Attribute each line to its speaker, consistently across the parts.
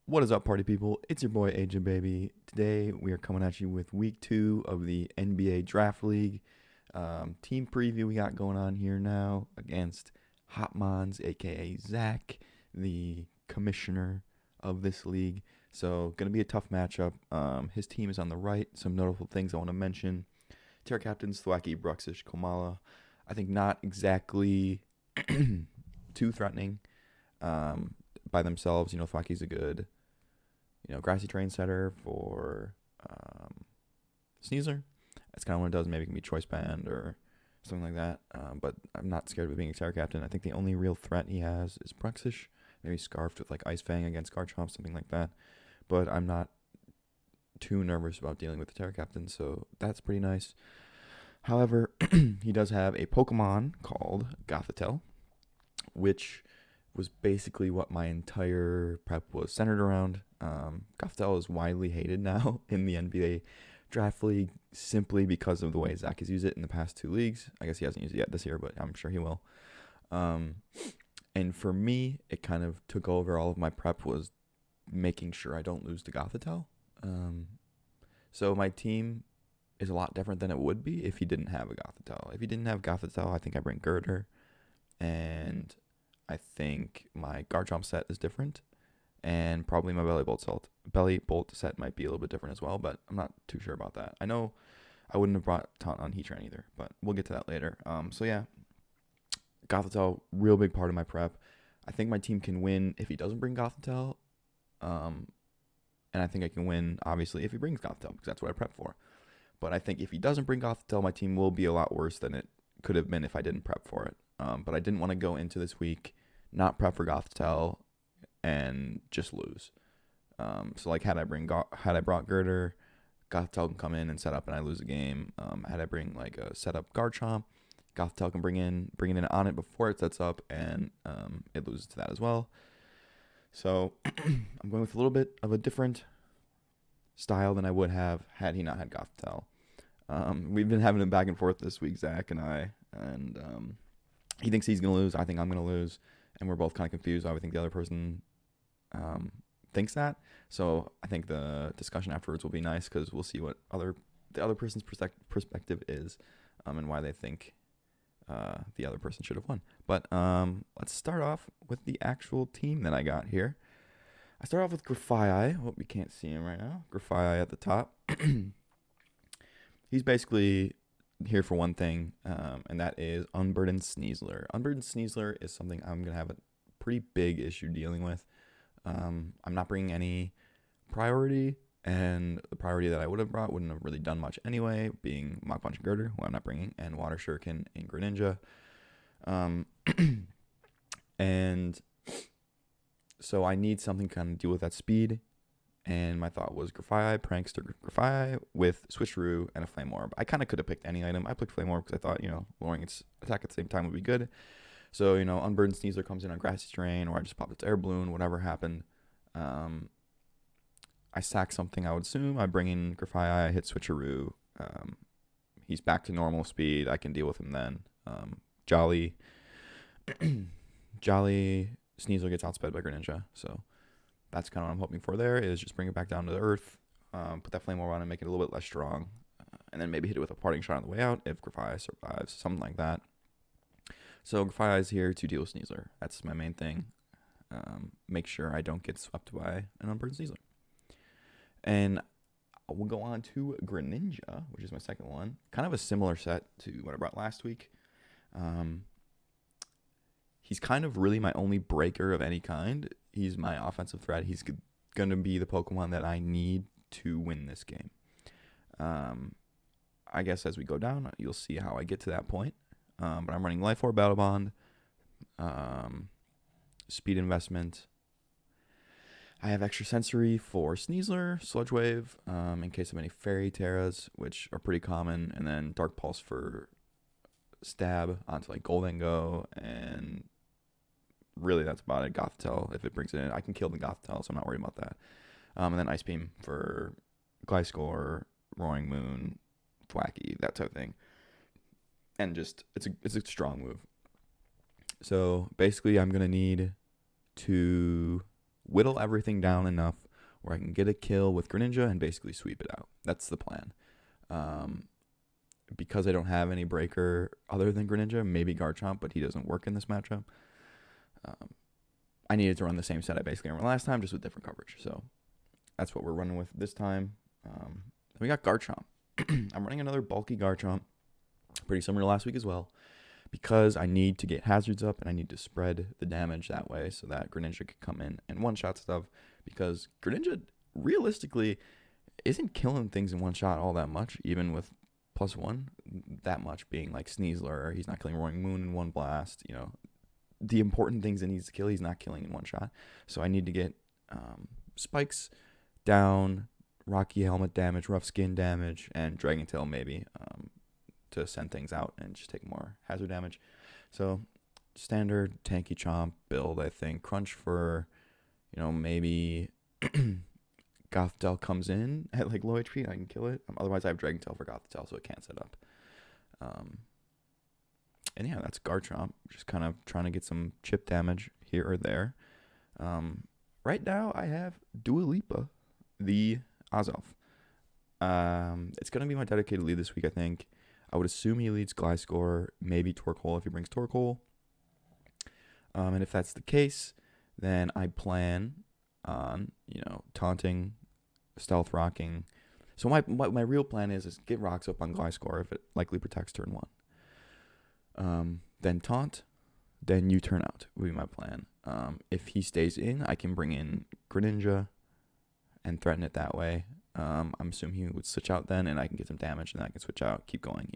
Speaker 1: What is up, party people? It's your boy AJ Baby. Today we are coming at you with week 2 of the NBA Draft League team preview we got going on here now against Mons AKA Zach, the commissioner of this league. So gonna be a tough matchup. His team is on the right. Some notable things I want to mention: Terra captains Thwacky, Bruxish, Komala. I think not exactly too threatening by themselves. Thwacky's a good grassy terrain setter for Sneasler. That's kind of what it does. Maybe it can be choice band or something like that. But I'm not scared of it being a Terra Captain. I think the only real threat he has is Bruxish. Maybe Scarfed with like Ice Fang against Garchomp, something like that. But I'm not too nervous about dealing with the Terra Captain, so that's pretty nice. However, he does have a Pokemon called Gothitelle, which was basically what my entire prep was centered around. Gothitelle is widely hated now in the NBA Draft League simply because of the way Zach has used it in the past 2 leagues. I guess he hasn't used it yet this year, but I'm sure he will. And for me, it kind of took over all of my prep was making sure I don't lose to Gothitelle. So my team is a lot different than it would be if he didn't have a Gothitelle. If he didn't have Gothitelle, I think I bring Girder, and I think my Garchomp set is different, and probably my Belly Bolt set might be a little bit different as well, but I'm not too sure about that. I know I wouldn't have brought Taunt on Heatran either, but we'll get to that later. So yeah, Gothitelle, real big part of my prep. I think my team can win if he doesn't bring Gothitelle, and I think I can win, obviously, if he brings Gothitelle, because that's what I prep for. But I think if he doesn't bring Gothitelle, my team will be a lot worse than it could have been if I didn't prep for it. But I didn't want to go into this week not prep for Gothitelle and just lose. So like had I brought Girder, Gothitelle can come in and set up and I lose a game. Had I bring like a setup Garchomp, Gothitelle can bring it in on it before it sets up, and it loses to that as well. So I'm going with a little bit of a different style than I would have had he not had Gothitelle. We've been having it back and forth this week, Zach and I, and he thinks he's going to lose. I think I'm going to lose, and we're both kind of confused. I think the other person thinks that. So I think the discussion afterwards will be nice because we'll see what the other person's perspective is, and why they think the other person should have won. But let's start off with the actual team that I got here. I start off with Grafai. Hope you can't see him right now. Grafai at the top. He's basically here for one thing, and that is Unburdened Sneasler. Unburdened Sneasler is something I'm going to have a pretty big issue dealing with. I'm not bringing any priority, and the priority that I would have brought wouldn't have really done much anyway, being Mach Punch and Girder, who I'm not bringing, and Water Shuriken and Greninja. And so I need something to kind of deal with that speed. And my thought was Grafai, Prankster Grafai with Switcheroo and a Flame Orb. I kind of could have picked any item. I picked Flame Orb because I thought, lowering its attack at the same time would be good. So, Unburdened Sneasler comes in on Grassy Terrain, or I just pop its Air Balloon, whatever happened. I sack something, I would assume. I bring in Grafai, I hit Switcheroo. He's back to normal speed. I can deal with him then. Jolly Sneasler gets outsped by Greninja, so that's kind of what I'm hoping for there, is just bring it back down to the earth, put that Flame Orb on and make it a little bit less strong, and then maybe hit it with a Parting Shot on the way out if Grafai survives, something like that. So Grafai is here to deal with Sneasler. That's my main thing. Make sure I don't get swept by an Unburdened Sneasler. And we'll go on to Greninja, which is my second one. Kind of a similar set to what I brought last week. He's kind of really my only breaker of any kind. He's my offensive threat. He's going to be the Pokemon that I need to win this game. I guess as we go down, you'll see how I get to that point. But I'm running Life Orb, Battle Bond, Speed Investment. I have Extra Sensory for Sneasler, Sludge Wave, in case of any Fairy Terras, which are pretty common, and then Dark Pulse for Stab onto like Goldengo, and really that's about it. Gothitelle, if it brings it in, I can kill the Gothitelle, so I'm not worried about that. And then Ice Beam for Gliscor, Roaring Moon, Thwacky, that type of thing. And just it's a strong move. So basically I'm gonna need to whittle everything down enough where I can get a kill with Greninja and basically sweep it out. That's the plan. Because I don't have any breaker other than Greninja, maybe Garchomp, but he doesn't work in this matchup. I needed to run the same set I basically ran last time, just with different coverage. So that's what we're running with this time. We got Garchomp. I'm running another bulky Garchomp, pretty similar to last week as well, because I need to get hazards up and I need to spread the damage that way so that Greninja could come in and one-shot stuff, because Greninja realistically isn't killing things in one shot all that much, even with +1, that much being like Sneasler. He's not killing Roaring Moon in one blast. You know, the important things it needs to kill, he's not killing in one shot. So I need to get spikes down, Rocky Helmet damage, Rough Skin damage, and Dragon Tail maybe to send things out and just take more hazard damage. So standard tanky chomp build, I think. Crunch for, maybe Gothitelle comes in at like low HP and I can kill it. Otherwise I have Dragon Tail for Gothitelle so it can't set up. And yeah, that's Garchomp. Just kind of trying to get some chip damage here or there. Right now I have Dua Lipa, the Azelf. It's going to be my dedicated lead this week, I think. I would assume he leads Gliscor, maybe Torkoal if he brings Torkoal. And if that's the case, then I plan on, taunting, stealth rocking. So my real plan is get rocks up on Gliscor if it likely protects turn 1. Then taunt, then U-turn out would be my plan. If he stays in, I can bring in Greninja and threaten it that way. I'm assuming he would switch out then, and I can get some damage, and then I can switch out, keep going,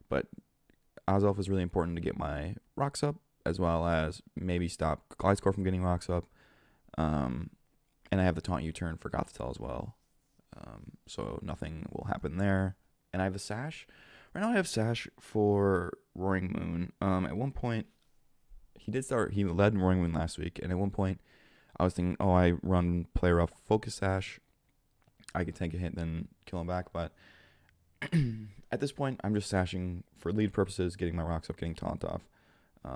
Speaker 1: But Azelf is really important to get my rocks up, as well as maybe stop Gliscor from getting rocks up. And I have the taunt U-turn for Gothitelle as well. So nothing will happen there. And I have a Sash. Right now I have Sash for Roaring Moon. At one point, he led Roaring Moon last week, and at one point, I was thinking, I run Play Rough Focus Sash. I could take a hit, then kill him back, but at this point, I'm just sashing for lead purposes, getting my rocks up, getting taunt off.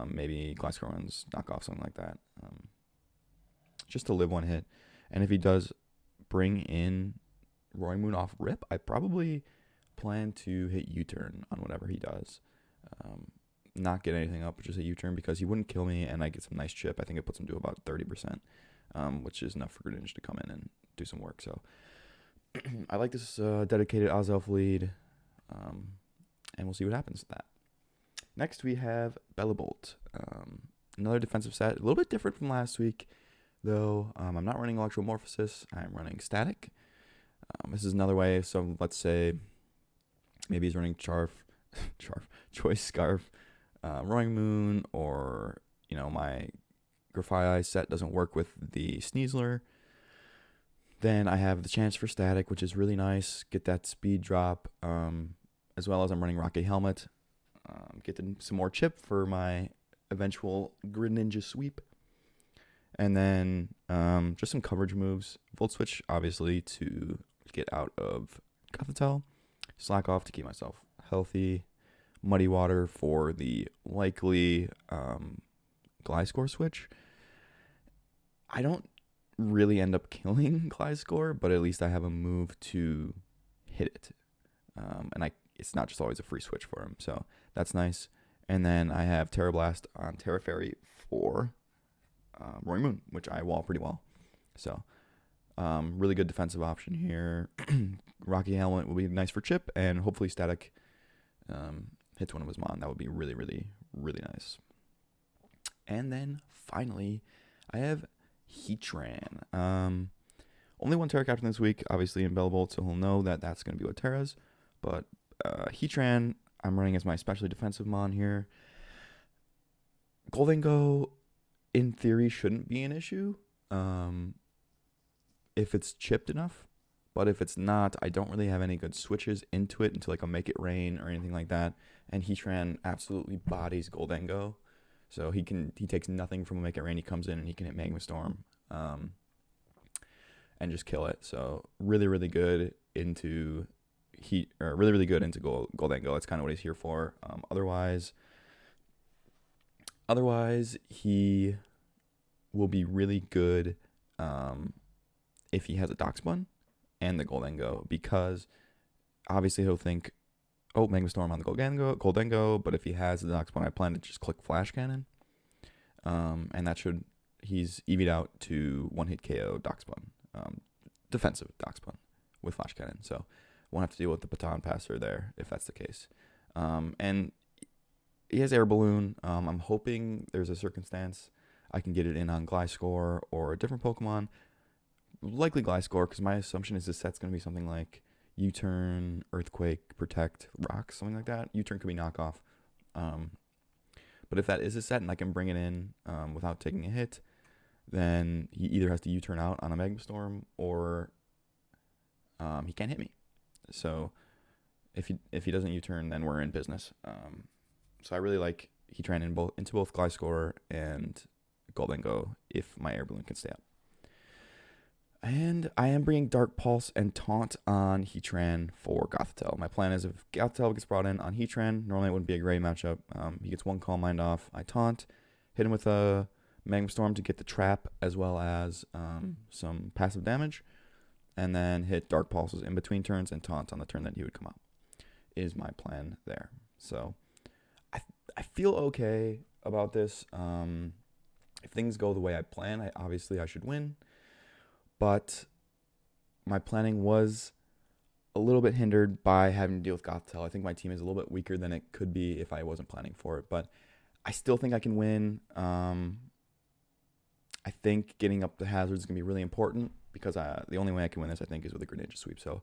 Speaker 1: Maybe Gliscor runs knock off, something like that. Just to live one hit. And if he does bring in Roaring Moon off rip, I probably plan to hit U-turn on whatever he does. Not get anything up, just a U-turn, because he wouldn't kill me, and I get some nice chip. I think it puts him to about 30%, which is enough for Greninja to come in and do some work. So I like this dedicated Azelf lead, and we'll see what happens with that. Next, we have Bellabolt. Another defensive set, a little bit different from last week, though. I'm not running Electromorphosis. I'm running Static. This is another way. So let's say maybe he's running Choice Scarf, Roaring Moon, or, my Grafaiai set doesn't work with the Sneasler. Then I have the chance for Static, which is really nice. Get that speed drop, as well as I'm running Rocky Helmet. Get some more chip for my eventual Greninja sweep. And then just some coverage moves. Volt Switch, obviously, to get out of Gothitelle. Slack off to keep myself healthy. Muddy Water for the likely Gliscor switch. I don't really end up killing Gliscor, but at least I have a move to hit it. And it's not just always a free switch for him, so that's nice. And then I have Terra Blast on Terra Fairy for Roaring Moon, which I wall pretty well. So really good defensive option here. Rocky Helmet will be nice for chip, and hopefully Static hits one of his Mon. That would be really, really, really nice. And then finally, I have Heatran. Only one Terra Captain this week, obviously in Bellabolt, so he'll know that that's going to be what Terra's. But Heatran, I'm running as my especially defensive Mon here. Goldengo, in theory, shouldn't be an issue if it's chipped enough. But if it's not, I don't really have any good switches into it into like a Make It Rain or anything like that. And Heatran absolutely bodies Goldengo. So he takes nothing from a Make It Rain. He comes in and he can hit Magma Storm and just kill it. So really, really good into Goldengo. That's kind of what he's here for. Otherwise, he will be really good if he has a Darkspawn and the Goldengo, because obviously he'll think, oh, Magma Storm on the Goldengo, but if he has the Darkspawn, I plan to just click Flash Cannon. And he's EV'd out to one-hit KO Darkspawn, defensive Darkspawn with Flash Cannon. So won't have to deal with the Baton Passer there if that's the case. And he has Air Balloon. I'm hoping there's a circumstance I can get it in on Gliscor or a different Pokemon. Likely Gliscor, because my assumption is this set's going to be something like U-Turn, Earthquake, Protect, Rock, something like that. U-Turn could be knockoff. But if that is a set and I can bring it in without taking a hit, then he either has to U-Turn out on a Magma Storm or he can't hit me. So if he doesn't U-Turn, then we're in business. So I really like Heatran into both Gliscor and Goldengo if my Air Balloon can stay up. And I am bringing Dark Pulse and Taunt on Heatran for Gothitelle. My plan is if Gothitelle gets brought in on Heatran, normally it wouldn't be a great matchup. He gets one Calm Mind off. I Taunt, hit him with a Magma Storm to get the trap as well as some passive damage, and then hit Dark Pulses in between turns and Taunt on the turn that he would come out. Is my plan there. So I feel okay about this. If things go the way I plan, obviously I should win. But my planning was a little bit hindered by having to deal with Gothitelle. I think my team is a little bit weaker than it could be if I wasn't planning for it. But I still think I can win. I think getting up the hazards is going to be really important because the only way I can win this, I think, is with a Greninja sweep. So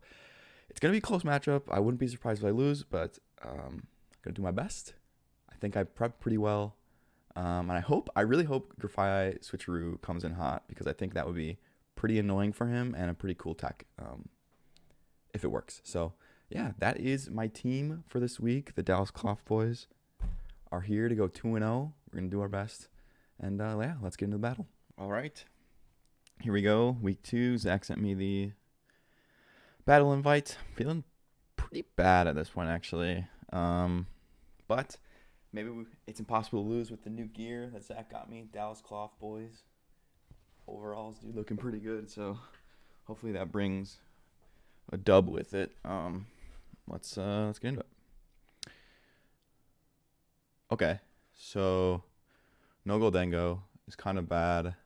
Speaker 1: it's going to be a close matchup. I wouldn't be surprised if I lose, but I'm going to do my best. I think I prepped pretty well. And I really hope Grafai Switcheroo comes in hot because I think that would be pretty annoying for him and a pretty cool tech if it works. So yeah, that is my team for this week. The Dallas Cloth Boys are here to go 2-0. We're going to do our best. And yeah, let's get into the battle. All right. Here we go. Week 2. Zach sent me the battle invite. Feeling pretty bad at this point, actually. But maybe it's impossible to lose with the new gear that Zach got me. Dallas Cloth Boys. Overalls, dude, looking pretty good. So hopefully that brings a dub with it. Let's get into it. Okay, so no Goldengo is kind of bad,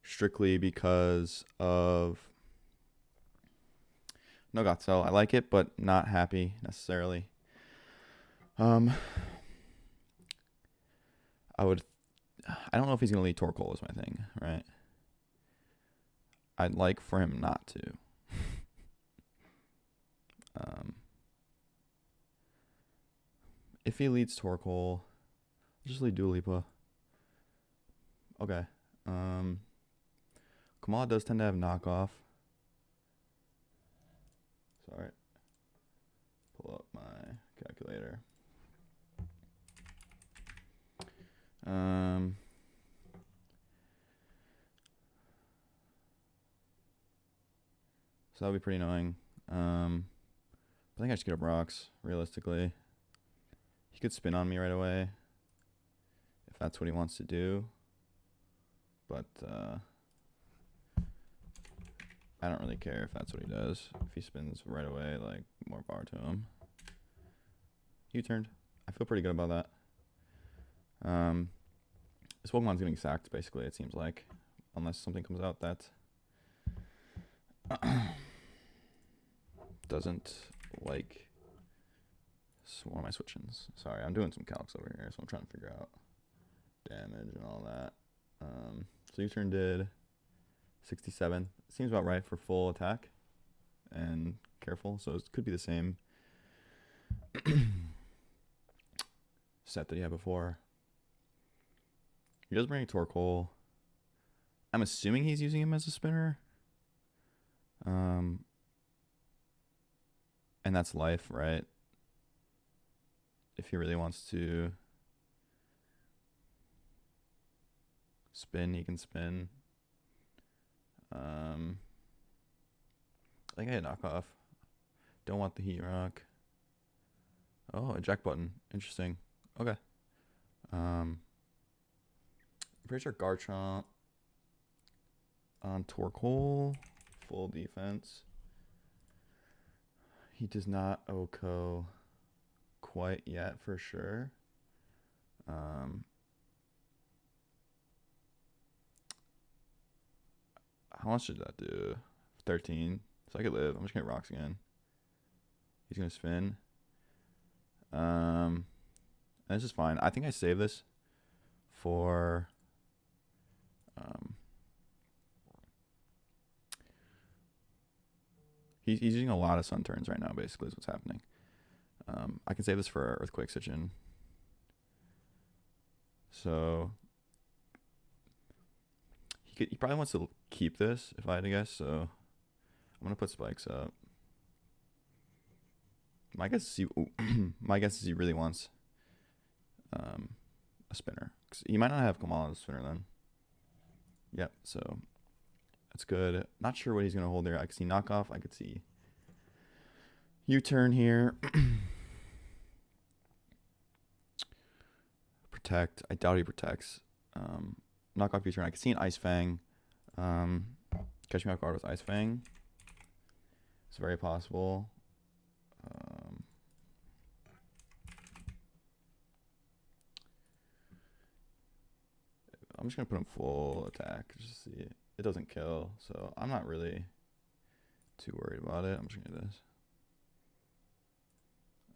Speaker 1: strictly because of no Gothitelle. I like it, but not happy necessarily. I don't know if he's gonna lead Torkoal is my thing, right? I'd like for him not to. If he leads Torkoal, I'll just lead Dua Lipa. Okay. Kamala does tend to have knockoff. Sorry. Pull up my calculator. So that'll be pretty annoying. I think I should get up rocks, realistically. He could spin on me right away if that's what he wants to do. But I don't really care if that's what he does. If he spins right away, like, more power to him. U-turned. I feel pretty good about that. This Pokemon's getting sacked, basically, it seems like. Unless something comes out that doesn't like. So what am I switching? Sorry, I'm doing some calcs over here, so I'm trying to figure out damage and all that. So U-turn did 67. Seems about right for full attack and careful, so it could be the same set that he had before. He does bring a Torkoal. I'm assuming he's using him as a spinner. And that's life, right? If he really wants to spin, he can spin. I think I hit knockoff. Don't want the heat rock. Oh, eject button. Interesting. Okay. I'm pretty sure Garchomp on Torkoal. Full defense. He does not OHKO quite yet for sure. How much did that do? 13. So I could live. I'm just gonna get rocks again. He's gonna spin. And this is fine. I think I save this for he's using a lot of sun turns right now, basically is what's happening. I can save this for Earthquake Stitchin. So he probably wants to keep this, if I had to guess, so I'm gonna put spikes up. My guess is he really wants a spinner. 'Cause he might not have Kamal as a spinner then. Yep, so that's good. Not sure what he's gonna hold there. I could see knockoff. I could see U-turn here. Protect. I doubt he protects. Knockoff U-turn. I could see an Ice Fang. Catch me off guard with Ice Fang. It's very possible. I'm just gonna put him full attack just to see it. It doesn't kill, so I'm not really too worried about it. I'm just gonna do this.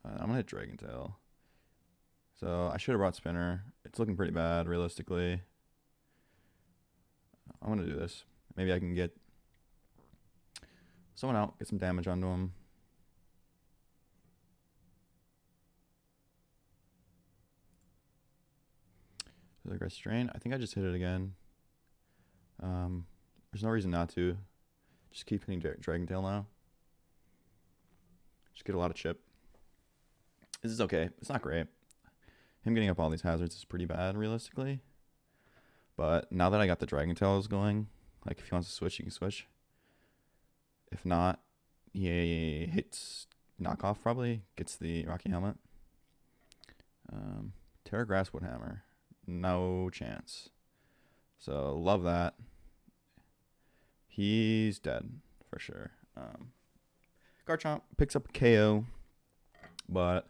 Speaker 1: I'm gonna hit Dragon Tail. So I should have brought Spinner. It's looking pretty bad, realistically. I'm gonna do this. Maybe I can get someone out, get some damage onto him. Aggressive Strain. I think I just hit it again. There's no reason not to. Just keep hitting Dragon Tail now. Just get a lot of chip. This is okay. It's not great. Him getting up all these hazards is pretty bad, realistically. But now that I got the Dragon Tails going, like if he wants to switch, he can switch. If not, he hits knockoff probably. Gets the Rocky Helmet. Terra Grass Woodhammer. No chance. So love that. He's dead for sure. Garchomp picks up a KO, but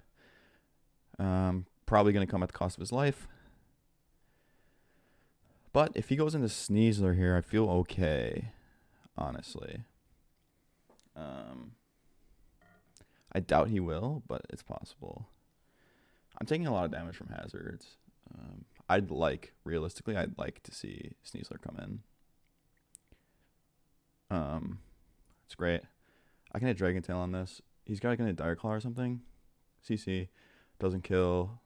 Speaker 1: probably going to come at the cost of his life. But if he goes into Sneasler here, I feel okay, honestly. I doubt he will, but it's possible. I'm taking a lot of damage from hazards. Realistically, I'd like to see Sneasler come in. It's great. I can hit Dragon Tail on this. He's got to get a Dire Claw or something. CC doesn't kill.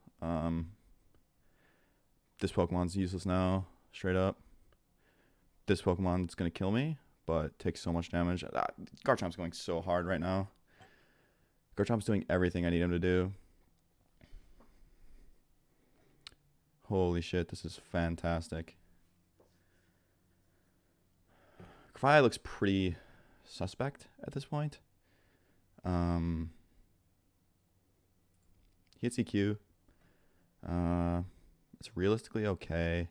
Speaker 1: This Pokemon's useless now, straight up. This Pokemon's gonna kill me, but takes so much damage. Garchomp's going so hard right now. Garchomp's doing everything I need him to do. Holy shit, this is fantastic. Kafai looks pretty suspect at this point. He hits EQ. It's realistically okay.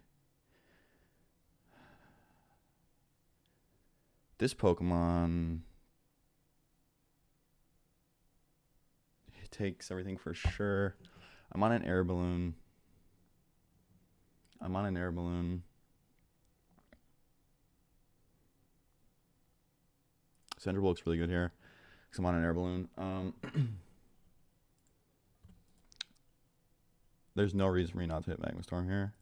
Speaker 1: This Pokemon, it takes everything for sure. I'm on an air balloon. Center looks really good here because I'm on an air balloon. There's no reason for me not to hit Magma Storm here.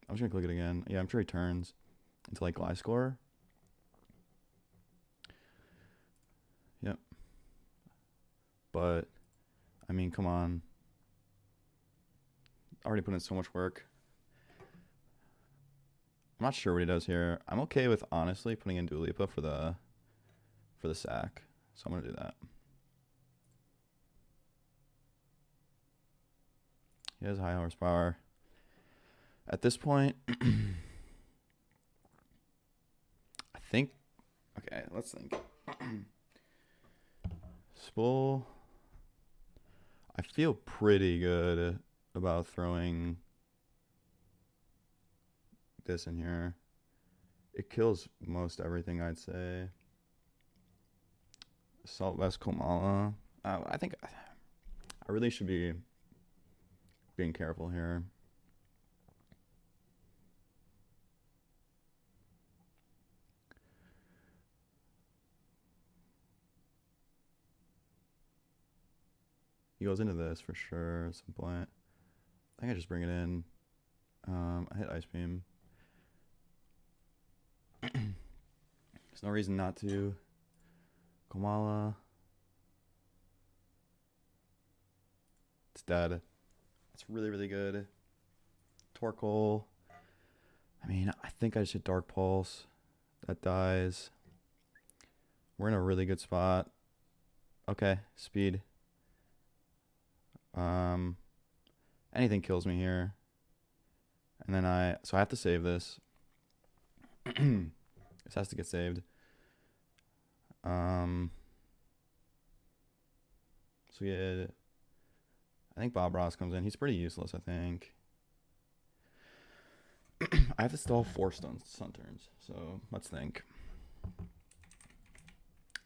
Speaker 1: I'm just gonna click it again. Yeah, I'm sure he turns into like Gliscor. Yep. But I mean, come on. Already put in so much work. I'm not sure what he does here. I'm okay with honestly putting in Dua Lipa for the sack. So I'm gonna do that. He has high horsepower. At this point, I think. Okay, let's think. Spool. I feel pretty good about throwing this in here. It kills most everything, I'd say. Assault Vest Komala. I think I really should be being careful here. He goes into this for sure at some point. I think I just bring it in. I hit Ice Beam. There's no reason not to. Komala. It's dead. That's really, really good. Torkoal. I mean, I think I just hit Dark Pulse. That dies. We're in a really good spot. Okay, speed. Anything kills me here. And then so I have to save this. This has to get saved. So yeah, I think Bob Ross comes in. He's pretty useless, I think. I have to stall 4 sun turns, so let's think.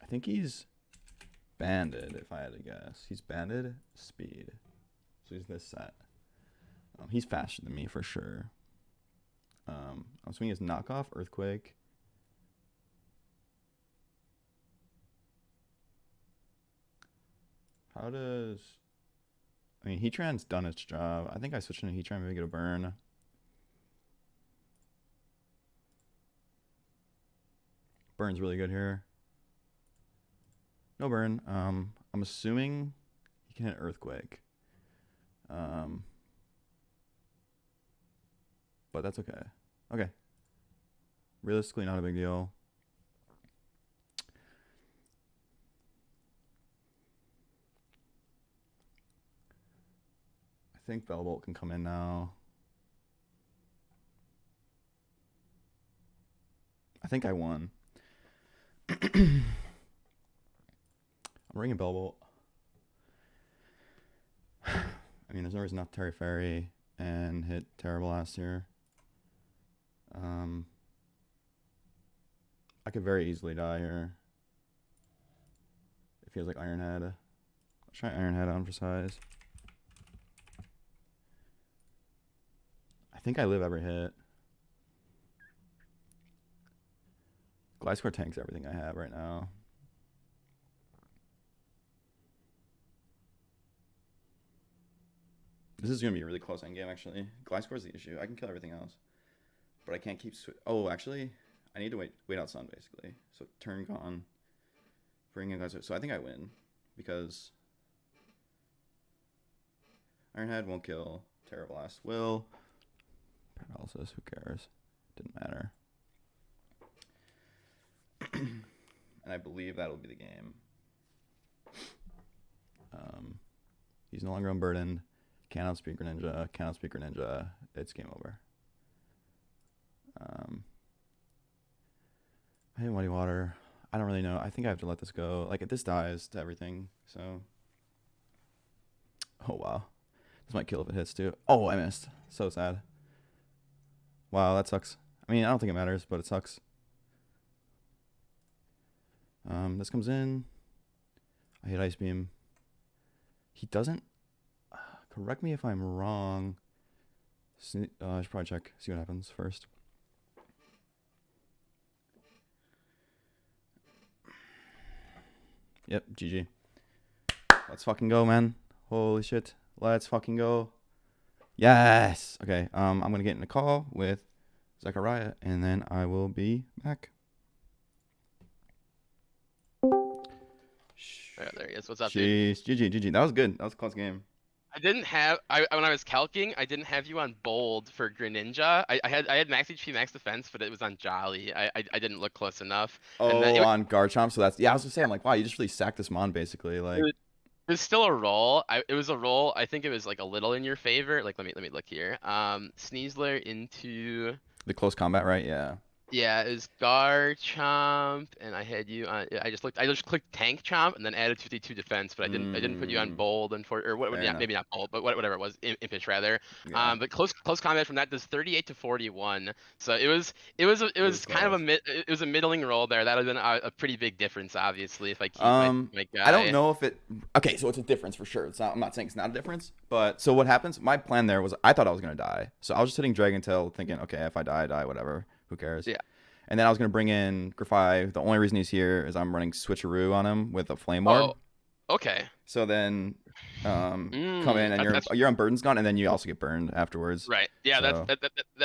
Speaker 1: I think he's banded, if I had to guess. He's banded speed. So he's this set. He's faster than me for sure. I'm assuming his knockoff, Earthquake. How does... I mean, Heatran's done its job. I think I switched into Heatran, maybe get a burn. Burn's really good here. No burn. I'm assuming he can hit Earthquake. But that's okay. Okay. Realistically, not a big deal. I think Bellbolt can come in now. I think I won. I'm ringing Bellbolt. I mean, there's no reason not to Terry Fairy and hit Terrible last year. I could very easily die here. It feels like Iron Head. Let's try Iron Head on for size. I think I live every hit. Gliscor tanks everything I have right now. This is going to be a really close endgame, actually. Gliscor's the issue. I can kill everything else. But I can't keep... Oh, actually, I need to wait out Sun, basically. So turn gone. Bring in Gliscor. So I think I win. Because... Iron Head won't kill. Terra Blast will. Paralysis, who cares? Didn't matter. And I believe that'll be the game. He's no longer unburdened. Cannot speak Greninja. Cannot speak Greninja. It's game over. I hate Muddy Water. I don't really know. I think I have to let this go. Like, if this dies to everything, so... Oh, wow. This might kill if it hits, too. Oh, I missed. So sad. Wow, that sucks. I mean, I don't think it matters, but it sucks. This comes in. I hit Ice Beam. He doesn't... correct me if I'm wrong. I should probably check. See what happens first. Yep, GG. Let's fucking go, man. Holy shit. Let's fucking go. Yes! Okay, I'm gonna get in a call with Zachariah, and then I will be back.
Speaker 2: Oh, there he is. What's up,
Speaker 1: Jeez,
Speaker 2: dude?
Speaker 1: GG. That was good. That was a close game.
Speaker 2: I didn't have when I was calking, I didn't have you on bold for Greninja. I had max HP, max defense, but it was on Jolly. I didn't look close enough.
Speaker 1: Oh,
Speaker 2: and then
Speaker 1: on Garchomp. So that's I was gonna say, I'm like, wow, you just really sacked this Mon basically. Like,
Speaker 2: it was still a roll. It was a roll. I think it was like a little in your favor. Like let me look here. Sneasler into
Speaker 1: the close combat, right? Yeah.
Speaker 2: Yeah, it was Garchomp, and I had you on. I just clicked Tank Chomp and then added 52 defense, but I didn't put you on
Speaker 1: Mm,
Speaker 2: bold and for or what?
Speaker 1: fair
Speaker 2: Yeah,
Speaker 1: enough.
Speaker 2: maybe not bold, but whatever it was, impish rather.
Speaker 1: Yeah,
Speaker 2: But close combat from that does 38 to 41. So it
Speaker 1: it was
Speaker 2: was kind of
Speaker 1: close.
Speaker 2: it was a middling roll there. That would have been a pretty big difference, obviously, if I keep my
Speaker 1: I don't
Speaker 2: guy.
Speaker 1: know if it. Okay, so it's a difference for sure. It's not. I'm not saying it's not a difference, but so what happens? My plan there was I thought I was gonna die, so I was just hitting Dragon Tail, thinking, okay, if I die, I die, whatever, who cares?
Speaker 2: Yeah.
Speaker 1: And then I was gonna bring in Grafai. The only reason he's here is I'm running Switcheroo on him with a Flame
Speaker 2: Oh,
Speaker 1: Orb.
Speaker 2: okay.
Speaker 1: So then, come in and
Speaker 2: That's
Speaker 1: you're on Burden's Gone, and then you also get burned afterwards.
Speaker 2: right. Yeah,
Speaker 1: So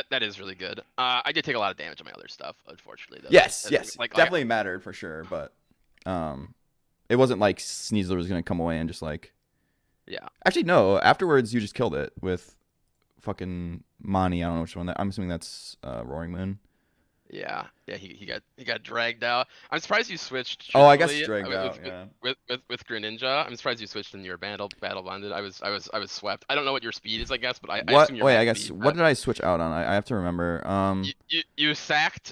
Speaker 2: that is really good. I did take a lot of damage on my other stuff, unfortunately, though.
Speaker 1: yes,
Speaker 2: That
Speaker 1: yes,
Speaker 2: like
Speaker 1: definitely mattered for sure, but um, it wasn't like Sneasler was gonna come away and just like.
Speaker 2: yeah.
Speaker 1: Actually, no. Afterwards, you just killed it with fucking Mani. I don't know which one. I'm assuming that's Roaring Moon.
Speaker 2: Yeah, yeah, he got dragged out. I'm surprised you switched.
Speaker 1: Oh, I guess
Speaker 2: Truthfully,
Speaker 1: dragged out. Yeah.
Speaker 2: with Greninja, I'm surprised you switched in your battle bonded. I was swept. I don't know what your speed is, I guess, but I
Speaker 1: What?
Speaker 2: assume your
Speaker 1: Wait, I
Speaker 2: max
Speaker 1: guess.
Speaker 2: speed.
Speaker 1: What
Speaker 2: But
Speaker 1: did I switch out on? I have to remember.
Speaker 2: you sacked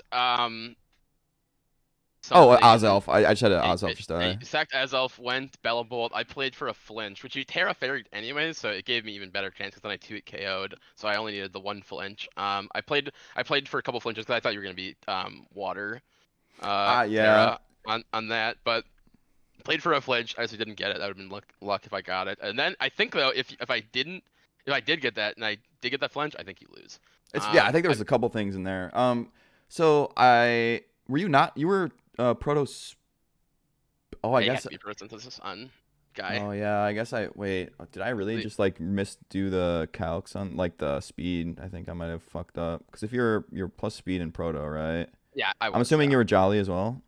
Speaker 1: Oh,
Speaker 2: something, and then
Speaker 1: Azelf. I just had an Azelf just
Speaker 2: you
Speaker 1: die.
Speaker 2: sacked Azelf, went Bolt. I played for a flinch, which you Terra Fairied anyway, so it gave me even better chances than I 2-hit KO'd. So I only needed the one flinch. I played for a couple flinches because I thought you were gonna be water
Speaker 1: Yeah.
Speaker 2: Terra on that, but played for a flinch. I actually didn't get it. That would have been luck if I got it. And then I think though, if I did get that and I did get that flinch, I think you lose.
Speaker 1: I think there was a couple things in there. So I were you not you were Proto. Oh, I
Speaker 2: Yeah, you have
Speaker 1: guess.
Speaker 2: to be photosynthesis on guy.
Speaker 1: Oh yeah, I guess I wait. Did I really
Speaker 2: The-
Speaker 1: just like misdo the calcs on like the speed? I think I might have fucked up because if you're plus speed in Proto, right?
Speaker 2: Yeah, I
Speaker 1: I'm
Speaker 2: was.
Speaker 1: assuming you were Jolly as well.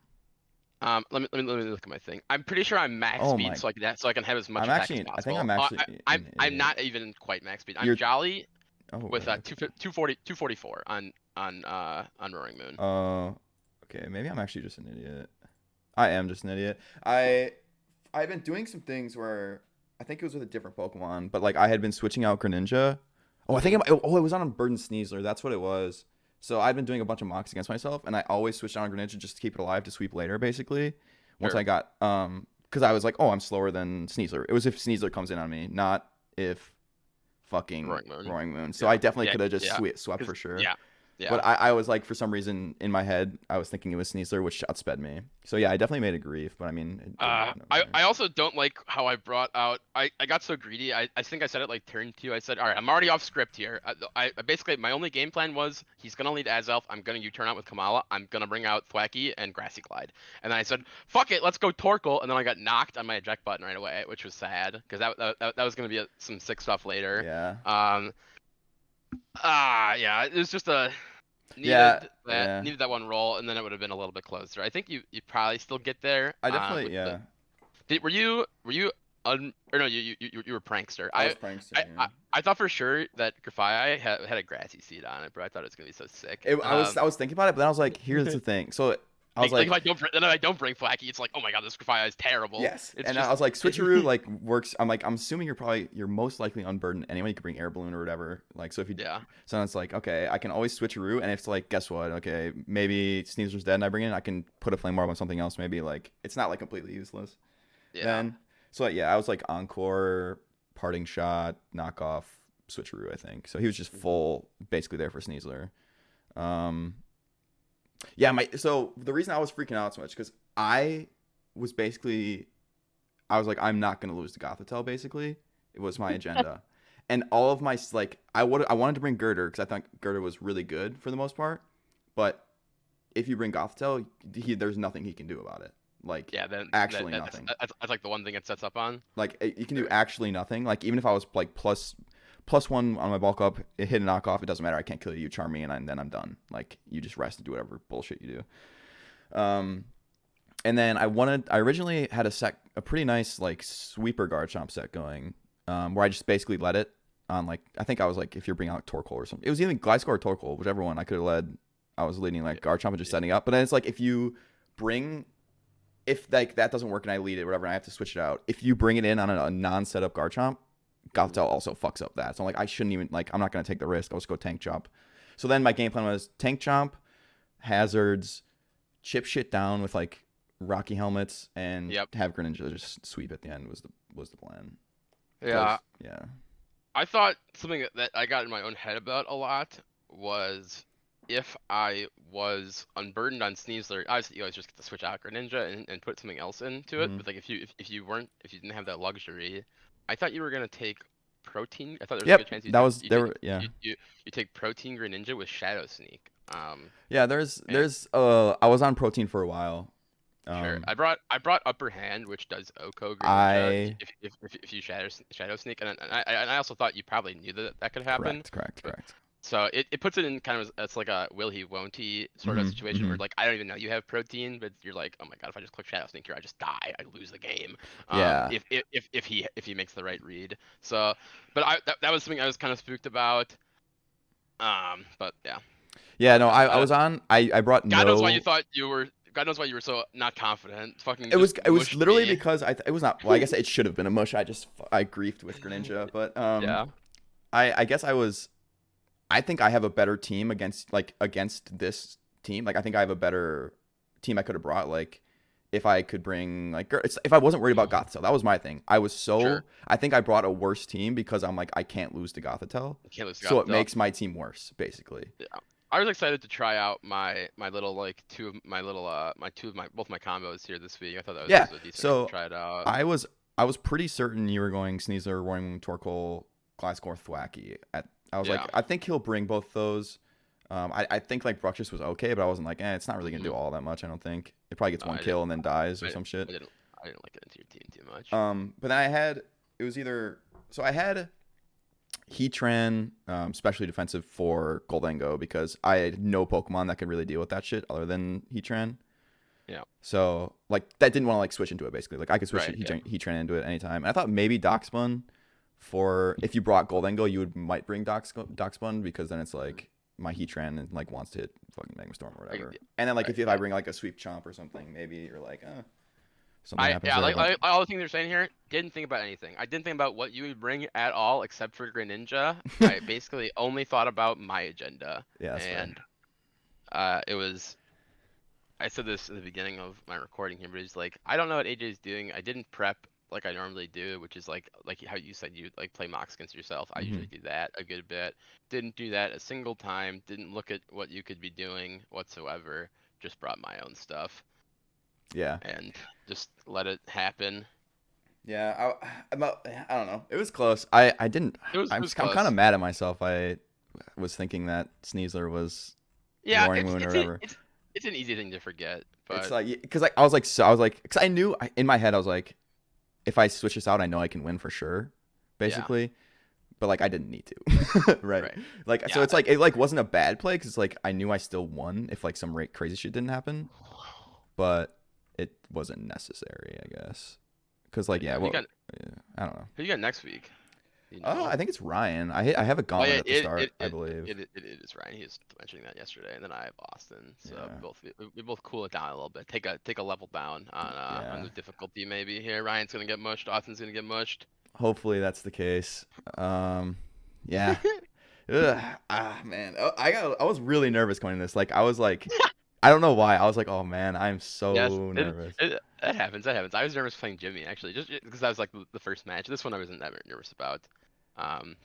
Speaker 2: Let me look at my thing. I'm pretty sure I'm max
Speaker 1: Oh
Speaker 2: speed,
Speaker 1: my,
Speaker 2: so I can have as much
Speaker 1: I'm
Speaker 2: attack as
Speaker 1: actually. I think
Speaker 2: possible.
Speaker 1: I'm actually an
Speaker 2: I'm
Speaker 1: idiot.
Speaker 2: not even quite max speed. I'm
Speaker 1: You're.
Speaker 2: Jolly
Speaker 1: Oh
Speaker 2: with
Speaker 1: wait. Okay.
Speaker 2: 244 on Roaring Moon.
Speaker 1: Okay. Maybe I'm actually just an idiot. I am just an idiot. I've been doing some things where I think it was with a different Pokemon, but like I had been switching out Greninja. Oh, I think it was on Burden Sneasler. That's what it was. So I've been doing a bunch of mocks against myself, and I always switched on Greninja just to keep it alive to sweep later, basically. Once
Speaker 2: Sure.
Speaker 1: I got because I was like, oh, I'm slower than Sneasler. It was if Sneasler comes in on me, not if fucking
Speaker 2: Roaring Moon.
Speaker 1: Roaring Moon. So
Speaker 2: Yeah.
Speaker 1: I definitely
Speaker 2: Yeah.
Speaker 1: could have just
Speaker 2: Yeah.
Speaker 1: swept for sure.
Speaker 2: Yeah. Yeah.
Speaker 1: But I was like, for some reason in my head, I was thinking it was Sneasler, which outsped me. So yeah, I definitely made a grief, but I mean, it didn't happen over there.
Speaker 2: I also don't like how I brought out. I got so greedy. I think I said it like turn two. I said, all right, I'm already off script here. I basically my only game plan was he's gonna lead Azelf. I'm gonna U-turn out with Kamala. I'm gonna bring out Thwacky and Grassy Glide. And then I said, fuck it, let's go Torkoal. And then I got knocked on my eject button right away, which was sad because that was gonna be some sick stuff later.
Speaker 1: Yeah.
Speaker 2: Yeah, it was just a
Speaker 1: Yeah. Yeah.
Speaker 2: needed that one roll, and then it would have been a little bit closer. I think you probably still get there.
Speaker 1: I definitely
Speaker 2: With the
Speaker 1: yeah.
Speaker 2: were you or no you were prankster.
Speaker 1: I was prankster. Yeah.
Speaker 2: I thought for sure that Grafai had a grassy seed on it, bro. I thought it was gonna be so sick.
Speaker 1: I was thinking about it, but then I was like, here's the thing. So I was
Speaker 2: Like
Speaker 1: like,
Speaker 2: if I don't bring Flacky, it's like, oh my god, this Grafai is terrible.
Speaker 1: yes,
Speaker 2: It's
Speaker 1: and
Speaker 2: just
Speaker 1: I was like, switcheroo like works. I'm like, I'm assuming you're most likely unburdened anyway. You could bring air balloon or whatever. Like, so if you
Speaker 2: yeah
Speaker 1: so it's like, okay, I can always switcheroo, and if it's like, guess what? Okay, maybe Sneezer's dead, and I bring in, I can put a flame orb on something else. Maybe like it's not like completely useless.
Speaker 2: yeah.
Speaker 1: Then so yeah, I was like encore, parting shot, knockoff, switcheroo. I think so. He was just full, basically there for Sneasler. Yeah, so the reason I was freaking out so much because I was basically, I was like, I'm not gonna lose to Gothitelle. Basically, it was my agenda, and all of my like, I wanted to bring Girder because I thought Girder was really good for the most part, but if you bring Gothitelle, there's nothing he can do about it. Like,
Speaker 2: Yeah, then
Speaker 1: actually nothing.
Speaker 2: that's like the one thing it sets up on.
Speaker 1: Like, you can do actually nothing. Like, even if I was like plus one on my bulk up, it hit a knockoff, it doesn't matter. I can't kill you. You charm me, and then I'm done. Like, you just rest and do whatever bullshit you do. And then I originally had a pretty nice like sweeper Garchomp set going, where I just basically led it on like, I think I was like, if you're bringing out Torkoal or something, it was either Gliscor or Torkoal, whichever one I could have led. I was leading like Garchomp and just setting up. But then it's like, if like that doesn't work and I lead it, whatever, and I have to switch it out. If you bring it in on a non-setup Garchomp, Gothitelle also fucks up that. So I'm like, I shouldn't even, like, I'm not going to take the risk. I'll just go Tank Chomp. So then my game plan was Tank Chomp, hazards, chip shit down with like Rocky helmets, and
Speaker 2: Yep.
Speaker 1: have Greninja just sweep at the end was the plan.
Speaker 2: Yeah.
Speaker 1: Yeah.
Speaker 2: I thought something that I got in my own head about a lot was if I was unburdened on Sneasler, obviously you always just get to switch out Greninja and put something else into it.
Speaker 1: Mhm.
Speaker 2: But like if you didn't have that luxury, I thought you were gonna take protein. I thought there was a good
Speaker 1: Yep.
Speaker 2: chance
Speaker 1: That was there were yeah.
Speaker 2: you take protein Greninja with Shadow Sneak.
Speaker 1: Yeah,
Speaker 2: And
Speaker 1: there's I was on protein for a while.
Speaker 2: sure.
Speaker 1: Um
Speaker 2: I brought Upper Hand, which does Oko Greninja
Speaker 1: I
Speaker 2: if you Shadow Sneak, and I also thought you probably knew that could happen.
Speaker 1: correct.
Speaker 2: So it puts it in kind of it's like a will he won't he sort of
Speaker 1: Mhm.
Speaker 2: situation where
Speaker 1: Mhm.
Speaker 2: like I don't even know you have protein, but you're like, oh my god, if I just click Shadow Sneak here, I just die, I lose the game.
Speaker 1: Yeah.
Speaker 2: If he makes the right read. So, but that was something I was kind of spooked about. But yeah.
Speaker 1: Yeah, no, I
Speaker 2: Uh,
Speaker 1: was on I brought
Speaker 2: God knows why you
Speaker 1: no.
Speaker 2: thought you were. God knows why you were so not confident. Fucking
Speaker 1: It was
Speaker 2: just
Speaker 1: it was
Speaker 2: mushed
Speaker 1: literally
Speaker 2: me.
Speaker 1: because it was not, well, I guess it should have been a mush. I griefed with Greninja, but
Speaker 2: Yeah.
Speaker 1: I guess I think I have a better team against this team. Like I think I have a better team I could have brought. Like if I could bring if I wasn't worried about Gothitelle, that was my thing.
Speaker 2: Sure.
Speaker 1: I think I brought a worse team because I'm like I can't lose to Gothitelle,
Speaker 2: I can't lose
Speaker 1: so it
Speaker 2: Gothitelle.
Speaker 1: makes my team worse basically.
Speaker 2: Yeah. I was excited to try out my little like both my combos here this week. I thought that
Speaker 1: Yeah.
Speaker 2: was a decent reason to
Speaker 1: So
Speaker 2: try it out.
Speaker 1: I was pretty certain you were going Sneasler, Roaring Torkoal, Gliscor, Thwackey. I was like,
Speaker 2: Yeah.
Speaker 1: I think he'll bring both those. I think like Bruxish was okay, but I wasn't like, it's not really gonna do all that much. I don't think it probably gets
Speaker 2: No,
Speaker 1: one kill and then dies or
Speaker 2: I,
Speaker 1: some shit.
Speaker 2: I didn't like it into your team too much.
Speaker 1: But then it was either I had Heatran, specially defensive for Goldengo because I had no Pokemon that could really deal with that shit other than Heatran.
Speaker 2: Yeah.
Speaker 1: So like that didn't want to like switch into it basically. Like I could switch
Speaker 2: Right, yeah.
Speaker 1: Heatran into it anytime. And I thought maybe Darkspun for if you brought Goldengo, you might bring Darkspun because then it's like my Heatran and like wants to hit fucking Magma Storm or whatever. And then like
Speaker 2: Right,
Speaker 1: if I bring like a Sweep Chomp or something, maybe you're like, something happens
Speaker 2: yeah,
Speaker 1: there.
Speaker 2: like all the things you're saying here, didn't think about anything. I didn't think about what you would bring at all except for Greninja. I basically only thought about my agenda.
Speaker 1: Yeah, that's fair.
Speaker 2: And it was I said this in the beginning of my recording here, but it's like I don't know what AJ's doing. I didn't prep like I normally do, which is like how you said you like play mocks against yourself. I usually do that a good bit. Didn't do that a single time. Didn't look at what you could be doing whatsoever. Just brought my own stuff.
Speaker 1: Yeah.
Speaker 2: And just let it happen.
Speaker 1: Yeah, I don't know. It was close. I didn't. I'm kind of mad at myself. I was thinking that Sneasler was Roaring Moon or whatever.
Speaker 2: It's an easy thing to forget, but
Speaker 1: it's like because I was like because I knew in my head I was like, if I switch this out, I know I can win for sure, basically. Yeah. But like I didn't need to, right? Like yeah. So it's like it like wasn't a bad play because like I knew I still won if like some crazy shit didn't happen, but it wasn't necessary, I guess. Because like I don't know.
Speaker 2: Who you got next week?
Speaker 1: You know? I think it's Ryan. I have a gauntlet at the start, I believe.
Speaker 2: It is Ryan. He was mentioning that yesterday, and then I have Austin. So we both cool it down a little bit. Take a level down on the difficulty maybe here. Ryan's gonna get mushed. Austin's gonna get mushed.
Speaker 1: Hopefully that's the case. Yeah. Man. I was really nervous going into this. Like I was like, I don't know why. I was like, oh man, I'm so nervous.
Speaker 2: That happens. I was nervous playing Jimmy actually, just because that was like the first match. This one I wasn't that nervous about.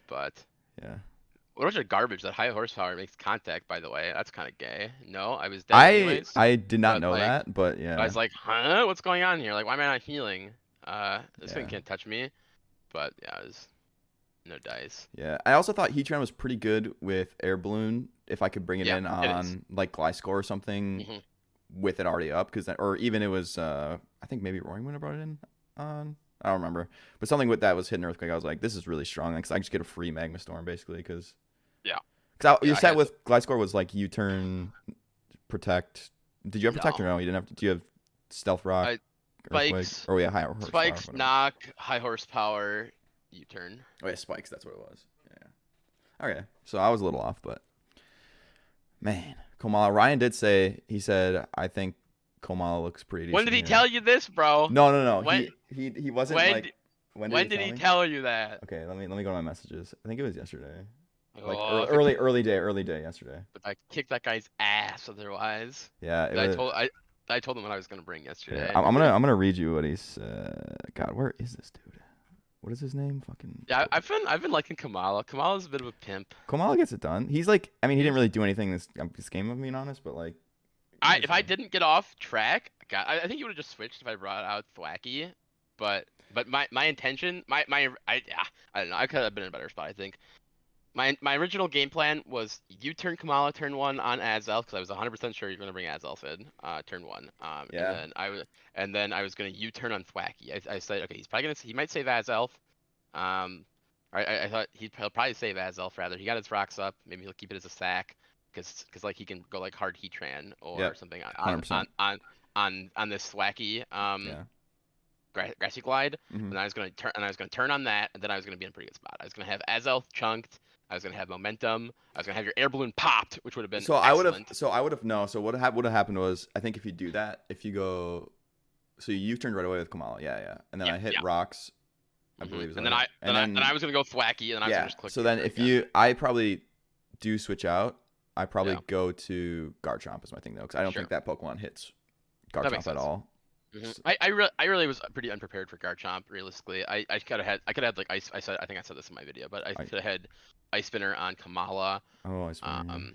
Speaker 2: But
Speaker 1: yeah.
Speaker 2: What was your garbage? That high horsepower makes contact. By the way, that's kind of gay. No, I was dead anyways.
Speaker 1: I did not know that, but yeah.
Speaker 2: I was like, huh? What's going on here? Like, why am I not healing? This thing can't touch me. But yeah, it was no dice.
Speaker 1: Yeah, I also thought Heatran was pretty good with Air Balloon. If I could bring it in on like Gliscor or something with it already up, or even it was I think maybe Roaring Wind brought it in on. I don't remember, but something with that was Hidden Earthquake. I was like, this is really strong because I just get a free Magma Storm basically. Because your set with Gliscor was like U-turn, protect. Did you have protect or no? You didn't have. Do you have Stealth Rock?
Speaker 2: Spikes.
Speaker 1: Or high horsepower.
Speaker 2: Spikes, knock, high horsepower, U-turn.
Speaker 1: Oh yeah, spikes. That's what it was. Yeah. Okay, so I was a little off, but man, Komala. Ryan did say he said I think Komala looks pretty decent.
Speaker 2: When did he tell you this, bro?
Speaker 1: No. When, he wasn't
Speaker 2: when did he tell you that?
Speaker 1: Okay, let me go to my messages. I think it was yesterday. Like
Speaker 2: Oh,
Speaker 1: early day yesterday.
Speaker 2: if I kicked that guy's ass otherwise.
Speaker 1: Yeah, it
Speaker 2: I
Speaker 1: was.
Speaker 2: told I I told him what I was gonna bring
Speaker 1: Yeah,
Speaker 2: yesterday.
Speaker 1: I'm gonna read you what he's. God, where is this dude? What is his name? Fucking
Speaker 2: Yeah, I've been liking Kamala. Kamala's a bit of a pimp.
Speaker 1: Kamala gets it done. He's like, I mean, he didn't
Speaker 2: He's
Speaker 1: really do anything this game, if I'm being honest, but like, he
Speaker 2: I
Speaker 1: gets
Speaker 2: if
Speaker 1: it
Speaker 2: I
Speaker 1: done.
Speaker 2: didn't get off track, God, I think you would have just switched if I brought out Thwacky. But my intention, my yeah, I don't know. I could have been in a better spot, I think. My original game plan was you turn Kamala turn one on Azelf because I was 100% sure you're gonna bring Azelf in turn one.
Speaker 1: Yeah.
Speaker 2: And then I was gonna U-turn on Thwacky. I said okay, he might save Azelf. Um, I thought he'll probably save Azelf rather. He got his rocks up. Maybe he'll keep it as a sack because like he can go like hard Heatran or
Speaker 1: Yep.
Speaker 2: something
Speaker 1: 100%.
Speaker 2: on this Thwacky
Speaker 1: Yeah.
Speaker 2: Grassy Glide.
Speaker 1: Hmm.
Speaker 2: And I was gonna turn on that, and then I was gonna be in a pretty good spot. I was gonna have Azelf chunked. I was gonna have momentum. I was gonna have your air balloon popped, which would have been
Speaker 1: So I would have.
Speaker 2: excellent.
Speaker 1: So I would have. No. So what would have happened was, I think if you do that, if you go, so you turned right away with Kamala. Yeah, yeah. And then
Speaker 2: Yeah,
Speaker 1: I hit
Speaker 2: yeah.
Speaker 1: rocks. I believe is
Speaker 2: And
Speaker 1: what
Speaker 2: then
Speaker 1: I hit.
Speaker 2: then I was gonna go Thwacky, and then I was gonna
Speaker 1: Yeah.
Speaker 2: just click.
Speaker 1: So then if
Speaker 2: yeah.
Speaker 1: I probably do switch out, I probably
Speaker 2: Yeah.
Speaker 1: go to Garchomp as my thing though, because I don't
Speaker 2: Sure.
Speaker 1: think that Pokemon hits
Speaker 2: That makes
Speaker 1: Garchomp at
Speaker 2: sense.
Speaker 1: all.
Speaker 2: I really was pretty unprepared for Garchomp. Realistically, I could have had like ice. I think I said this in my video, but I could have had Ice Spinner on Kamala.
Speaker 1: Oh, I swear.
Speaker 2: Um,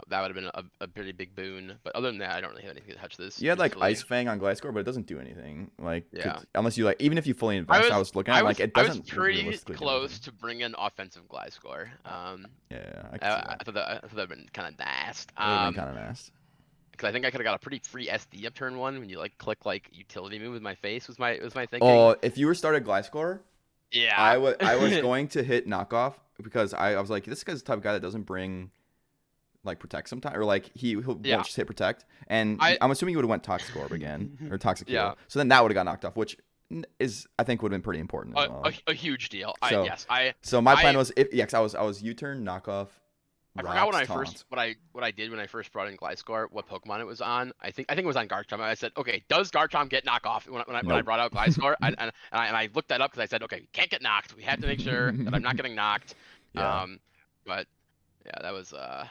Speaker 2: that would have been a pretty big boon. But other than that, I don't really have anything to touch this.
Speaker 1: You had like
Speaker 2: Truthfully.
Speaker 1: Ice Fang on Gliscor, but it doesn't do anything. Like,
Speaker 2: Yeah.
Speaker 1: unless you like, even if you fully invest, I was looking at it, like it
Speaker 2: I was
Speaker 1: doesn't
Speaker 2: pretty
Speaker 1: realistically do
Speaker 2: close
Speaker 1: anything.
Speaker 2: to bringing offensive Gliscor.
Speaker 1: Yeah, I can see that.
Speaker 2: I thought that'd been kind of nasty.
Speaker 1: It would have been kind of nasty.
Speaker 2: Because I think I could have got a pretty free SD up turn one when you like click like utility move with my face was my thinking.
Speaker 1: Oh, if you were started Gliscor,
Speaker 2: Yeah.
Speaker 1: I was going to hit knockoff because I was like, this guy's the type of guy that doesn't bring like protect sometimes, or like he'll won't just hit protect. And I'm assuming you would have went Toxic Orb again or Toxic Heal.
Speaker 2: Yeah.
Speaker 1: So then that would have got knocked off, which is I think would have been pretty important as well.
Speaker 2: A huge deal.
Speaker 1: So, so my plan was I was U-turn knockoff.
Speaker 2: I forgot what I did when I first brought in Gliscor, what Pokemon it was on. I think it was on Garchomp. I said, okay, does Garchomp get knockoff when I brought out Gliscor? and I looked that up because I said, okay, can't get knocked. We have to make sure that I'm not getting knocked.
Speaker 1: Yeah.
Speaker 2: But yeah, that was a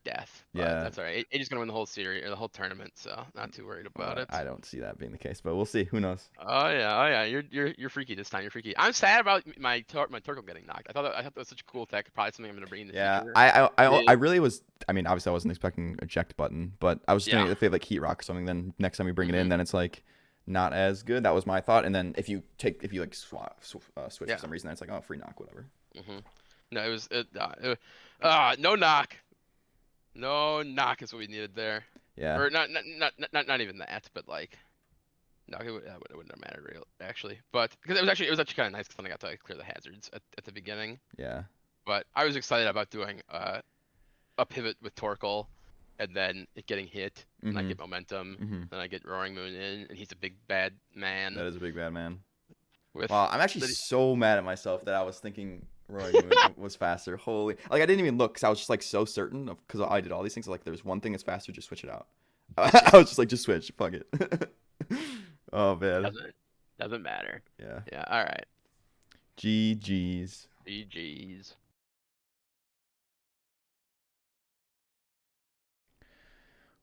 Speaker 2: death. But
Speaker 1: Yeah.
Speaker 2: that's all right. AJ's gonna win the whole series or the whole tournament, so not too worried about it.
Speaker 1: I don't see that being the case, but we'll see. Who knows?
Speaker 2: Oh yeah. You're freaky this time. You're freaky. I'm sad about my Torkoal getting knocked. I thought that was such a cool tech. Probably something I'm gonna bring in the future.
Speaker 1: I really was. I mean, obviously, I wasn't expecting eject button, but I was thinking if they have like Heat Rock or something, then next time you bring it in, then it's like not as good. That was my thought. And then if you like switch for some reason, then it's like, oh, free knock, whatever.
Speaker 2: No, it was no knock. No knock is what we needed there.
Speaker 1: Yeah.
Speaker 2: Or not even that, but like, no, it wouldn't have mattered real actually. But because it was actually kind of nice because then I got to like, clear the hazards at the beginning.
Speaker 1: Yeah.
Speaker 2: But I was excited about doing a pivot with Torkoal, and then it getting hit, and I get momentum, then I get Roaring Moon in, and he's a big bad man.
Speaker 1: That is a big bad man.
Speaker 2: Wow,
Speaker 1: I'm actually so mad at myself that I was thinking Roaring Moon was faster. Holy, like I didn't even look because I was just like so certain of because I did all these things. Like there's one thing that's faster, just switch it out. I was just like, just switch, fuck it. Oh man.
Speaker 2: Doesn't matter.
Speaker 1: Yeah.
Speaker 2: Yeah. All right.
Speaker 1: GG's.
Speaker 2: GG's.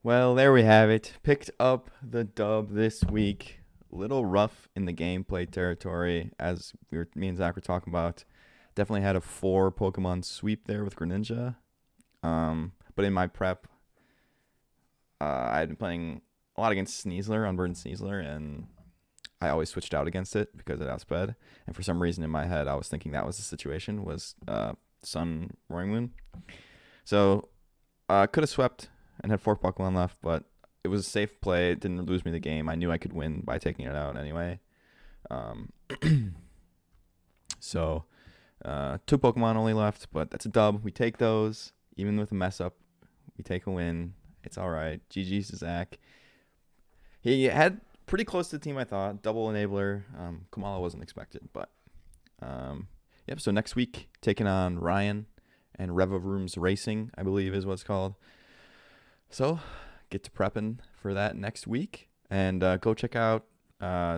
Speaker 1: Well, there we have it. Picked up the dub this week. Little rough in the gameplay territory, as me and Zach were talking about. Definitely had a 4 Pokemon sweep there with Greninja. But in my prep, I had been playing a lot against Sneasler, Unburdened Sneasler, and I always switched out against it because it outsped. And for some reason in my head, I was thinking that was the situation, was Sun Roaring Moon. So could have swept and had 4 Pokemon left, but it was a safe play. It didn't lose me the game. I knew I could win by taking it out anyway. So 2 Pokemon only left, but that's a dub. We take those. Even with a mess up, we take a win. It's all right. GG's to Zach. He had pretty close to the team, I thought. Double enabler. Kamala wasn't expected, but yep. So next week, taking on Ryan and Revovrooms Racing, I believe is what it's called. So get to prepping for that next week, and go check out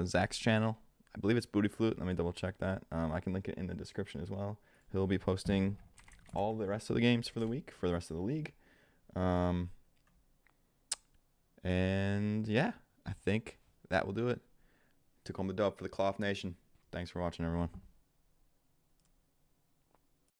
Speaker 1: Zach's channel. I believe it's Booty Flute. Let me double check that. I can link it in the description as well. He'll be posting all the rest of the games for the week for the rest of the league. And yeah, I think that will do it. Took home the dub for the Cloth Nation. Thanks for watching, everyone.